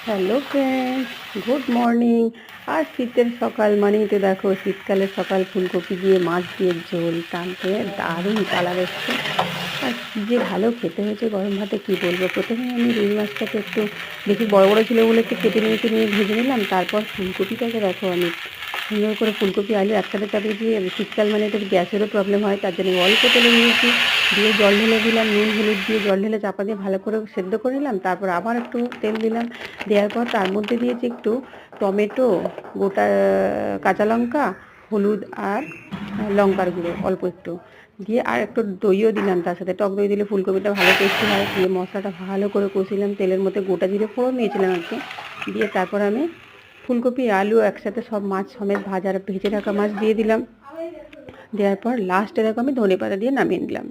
Hello friends, good morning. আর শীতের সকাল মানেই তো দেখো, শীতকালের সকাল ফুলকপি দিয়ে মাছ দিয়ে ঝোল টানতে দারুণ কালার এসছে। আর কী যে ভালো খেতে হয়েছে গরম ভাতে, কী বলবো। প্রথমে আমি রুই মাছটাকে একটু বেশি বড় বড় ছিল বলে একটু কেটে নিয়ে ভেজে নিলাম। তারপর ফুলকপিটাকে দেখো, আমি সুন্দর করে ফুলকপি আলু একসাথে চাপিয়ে দিয়ে, শীতকাল মানে তো গ্যাসেরও প্রবলেম হয়, তার জন্য অল্প তেলে নিয়েছি, দিয়ে জল ঢেলে দিলাম, নুন হলুদ দিয়ে জল ঢেলে চাপা দিয়ে ভালো করে সেদ্ধ করে নিলাম। তারপর আবার একটু তেল দিলাম, দেওয়ার পর তার মধ্যে দিয়েছি একটু টমেটো, গোটা কাঁচা লঙ্কা, হলুদ আর লঙ্কার গুঁড়ো অল্প একটু দিয়ে, আর একটু দইও দিলাম তার সাথে। টক দই দিলে ফুলকপিটা ভালো টেস্টি হয়। দিয়ে মশলাটা ভালো করে কষিলাম, তেলের মধ্যে গোটা জিরে ফোড়ন দিয়েছিলাম আর কি। দিয়ে তারপর আমি ফুলকপি আলু একসাথে সব মাছ সমেত ভেজে রাখা মাছ দিয়ে দিলাম। দেওয়ার পর লাস্টে দেখো আমি ধনেপাতা দিয়ে নামিয়ে নিলাম।